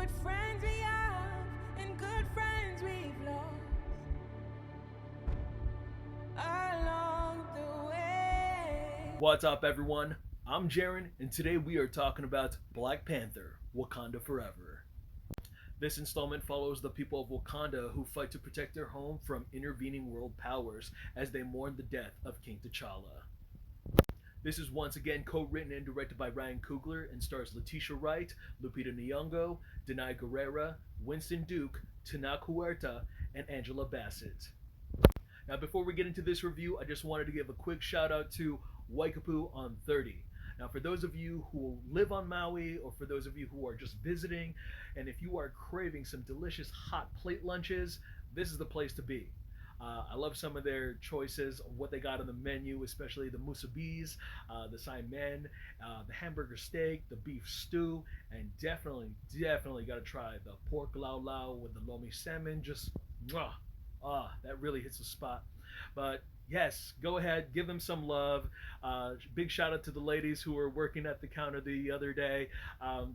good friends we have and good friends we've lost along the way. What's up, everyone? I'm Jaren, and today we are talking about Black Panther, Wakanda Forever. This installment follows the people of Wakanda who fight to protect their home from intervening world powers as they mourn the death of King T'Challa. This is once again co-written and directed by Ryan Coogler and stars Letitia Wright, Lupita Nyong'o, Danai Gurira, Winston Duke, Tenoch Huerta, and Angela Bassett. Now, before we get into this review, I just wanted to give a quick shout out to Waikapu on 30. Now, for those of you who live on Maui, or for those of you who are just visiting, and if you are craving some delicious hot plate lunches, this is the place to be. I love some of their choices, what they got on the menu, especially the musubis, the saimen, the hamburger steak, the beef stew, and definitely got to try the pork lau lau with the lomi salmon. Just, that really hits the spot. But yes, go ahead, give them some love. Big shout out to the ladies who were working at the counter the other day.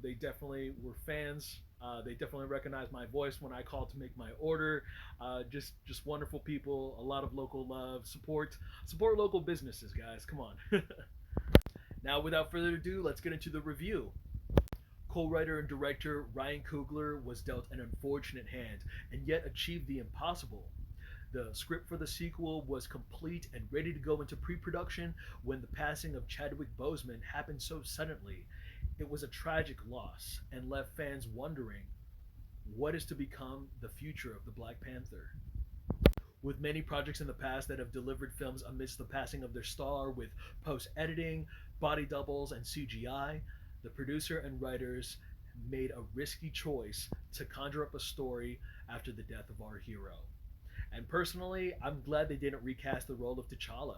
They definitely were fans. They definitely recognized my voice when I called to make my order. Just wonderful people. A lot of local love. Support local businesses, guys. Come on. Now, without further ado, let's get into the review. Co-writer and director Ryan Coogler was dealt an unfortunate hand and yet achieved the impossible. The script for the sequel was complete and ready to go into pre-production when the passing of Chadwick Boseman happened so suddenly. It was a tragic loss and left fans wondering what is to become the future of the Black Panther. With many projects in the past that have delivered films amidst the passing of their star with post-editing, body doubles, and CGI, the producer and writers made a risky choice to conjure up a story after the death of our hero. And personally, I'm glad they didn't recast the role of T'Challa.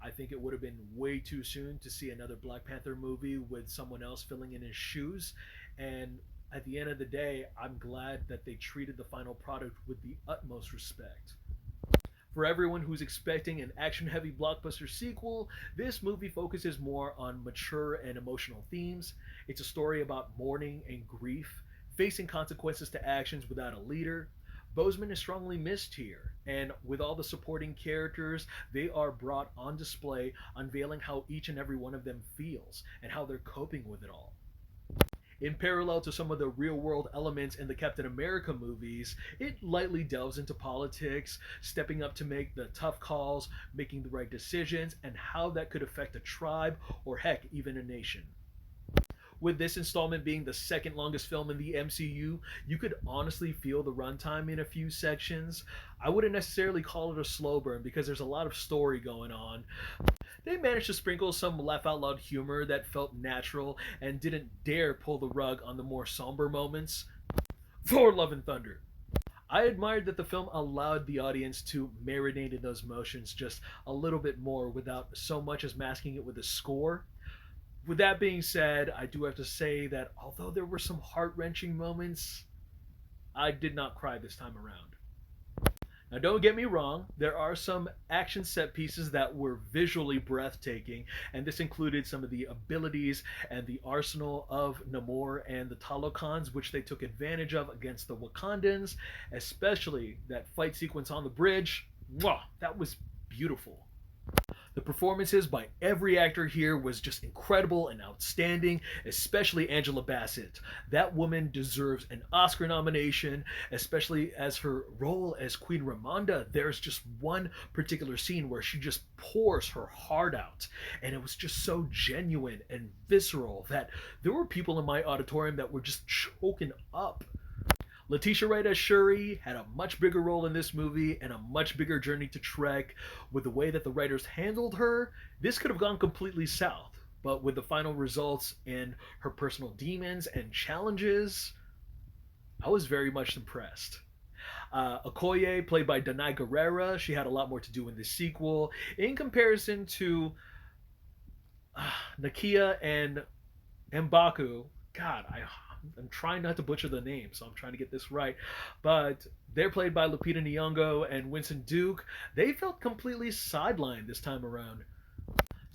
I think it would have been way too soon to see another Black Panther movie with someone else filling in his shoes. And at the end of the day, I'm glad that they treated the final product with the utmost respect. For everyone who's expecting an action-heavy blockbuster sequel, this movie focuses more on mature and emotional themes. It's a story about mourning and grief, facing consequences to actions without a leader. Boseman is strongly missed here, and with all the supporting characters, they are brought on display, unveiling how each and every one of them feels and how they're coping with it all. In parallel to some of the real-world elements in the Captain America movies, it lightly delves into politics, stepping up to make the tough calls, making the right decisions, and how that could affect a tribe or heck, even a nation. With this installment being the second longest film in the MCU, you could honestly feel the runtime in a few sections. I wouldn't necessarily call it a slow burn because there's a lot of story going on. They managed to sprinkle some laugh out loud humor that felt natural and didn't dare pull the rug on the more somber moments. Thor Love and Thunder. I admired that the film allowed the audience to marinate in those emotions just a little bit more without so much as masking it with a score. With that being said, I do have to say that although there were some heart-wrenching moments, I did not cry this time around. Now, don't get me wrong, there are some action set pieces that were visually breathtaking, and this included some of the abilities and the arsenal of Namor and the Talokans, which they took advantage of against the Wakandans, especially that fight sequence on the bridge. Mwah, that was beautiful. The performances by every actor here was just incredible and outstanding, especially Angela Bassett. That woman deserves an Oscar nomination, especially as her role as Queen Ramonda. There's just one particular scene where she just pours her heart out, and it was just so genuine and visceral that there were people in my auditorium that were just choking up. Letitia Wright as Shuri had a much bigger role in this movie and a much bigger journey to trek. With the way that the writers handled her, this could have gone completely south. But with the final results and her personal demons and challenges, I was very much impressed. Okoye, played by Danai Gurira, she had a lot more to do in this sequel in comparison to Nakia and M'Baku. God, I'm trying not to butcher the name, so I'm trying to get this right. But they're played by Lupita Nyong'o and Winston Duke. They felt completely sidelined this time around.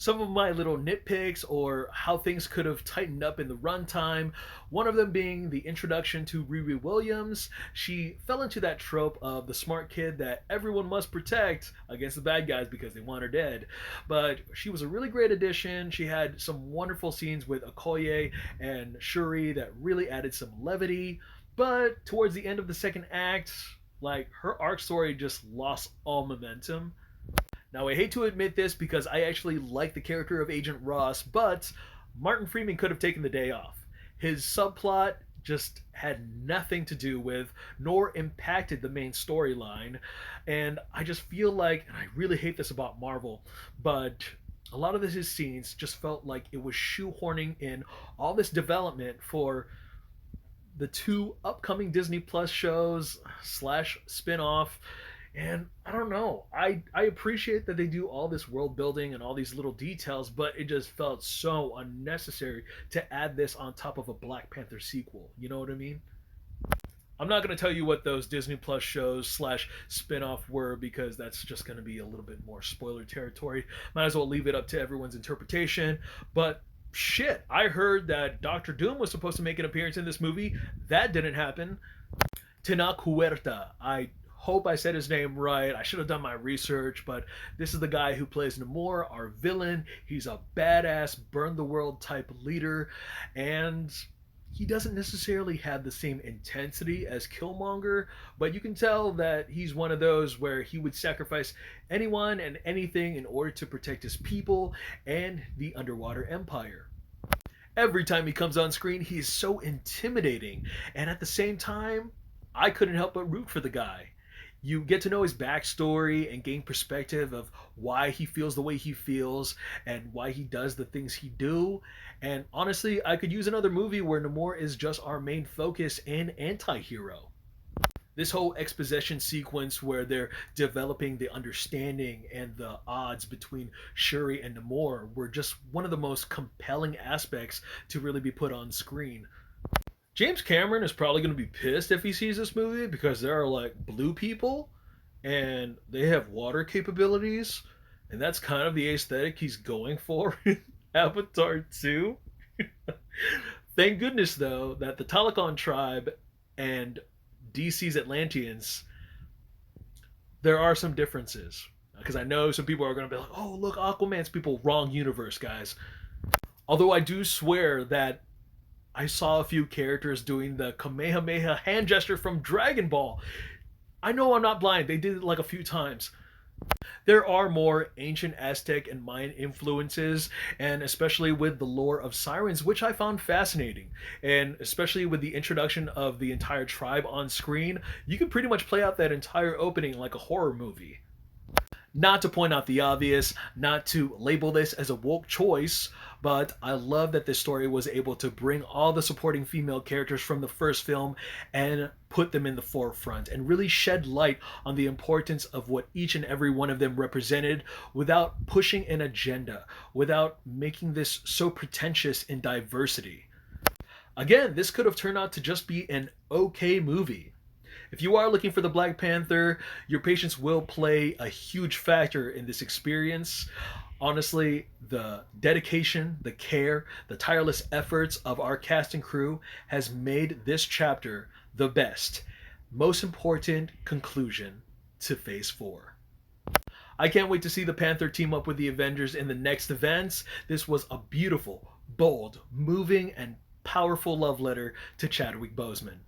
Some of my little nitpicks or how things could have tightened up in the runtime. One of them being the introduction to Riri Williams. She fell into that trope of the smart kid that everyone must protect against the bad guys because they want her dead. But she was a really great addition. She had some wonderful scenes with Okoye and Shuri that really added some levity. But towards the end of the second act, like her arc story just lost all momentum. Now, I hate to admit this because I actually like the character of Agent Ross, but Martin Freeman could have taken the day off. His subplot just had nothing to do with nor impacted the main storyline, and I just feel like, and I really hate this about Marvel, but a lot of his scenes just felt like it was shoehorning in all this development for the two upcoming Disney Plus shows slash spin-off. And I don't know. I appreciate that they do all this world building and all these little details, but it just felt so unnecessary to add this on top of a Black Panther sequel. You know what I mean? I'm not going to tell you what those Disney Plus shows slash spin-off were because that's just going to be a little bit more spoiler territory. Might as well leave it up to everyone's interpretation. But shit, I heard that Doctor Doom was supposed to make an appearance in this movie. That didn't happen. Tenoch Huerta. I hope I said his name right. I should have done my research, but this is the guy who plays Namor, our villain. He's a badass, burn the world type leader, and he doesn't necessarily have the same intensity as Killmonger, but you can tell that he's one of those where he would sacrifice anyone and anything in order to protect his people and the underwater empire. Every time he comes on screen, he is so intimidating, and at the same time, I couldn't help but root for the guy. You get to know his backstory and gain perspective of why he feels the way he feels and why he does the things he do. And honestly, I could use another movie where Namor is just our main focus and anti-hero. This whole exposition sequence where they're developing the understanding and the odds between Shuri and Namor were just one of the most compelling aspects to really be put on screen. James Cameron is probably going to be pissed if he sees this movie because there are like blue people and they have water capabilities, and that's kind of the aesthetic he's going for in Avatar 2. Thank goodness, though, that the Talokan tribe and DC's Atlanteans, there are some differences. Because I know some people are going to be like, oh, look, Aquaman's people. Wrong universe, guys. Although I do swear that I saw a few characters doing the Kamehameha hand gesture from Dragon Ball. I know I'm not blind. They did it like a few times. There are more ancient Aztec and Mayan influences, and especially with the lore of sirens, which I found fascinating. And especially with the introduction of the entire tribe on screen, you can pretty much play out that entire opening like a horror movie. Not to point out the obvious, not to label this as a woke choice, but I love that this story was able to bring all the supporting female characters from the first film and put them in the forefront and really shed light on the importance of what each and every one of them represented without pushing an agenda, without making this so pretentious in diversity. Again, this could have turned out to just be an okay movie. If you are looking for the Black Panther, your patience will play a huge factor in this experience. Honestly, the dedication, the care, the tireless efforts of our cast and crew has made this chapter the best, most important conclusion to Phase 4. I can't wait to see the Panther team up with the Avengers in the next events. This was a beautiful, bold, moving, and powerful love letter to Chadwick Boseman.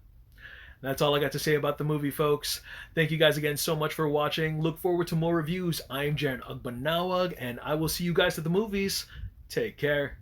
That's all I got to say about the movie, folks. Thank you guys again so much for watching. Look forward to more reviews. I am Jaren Ugbanawag, and I will see you guys at the movies. Take care.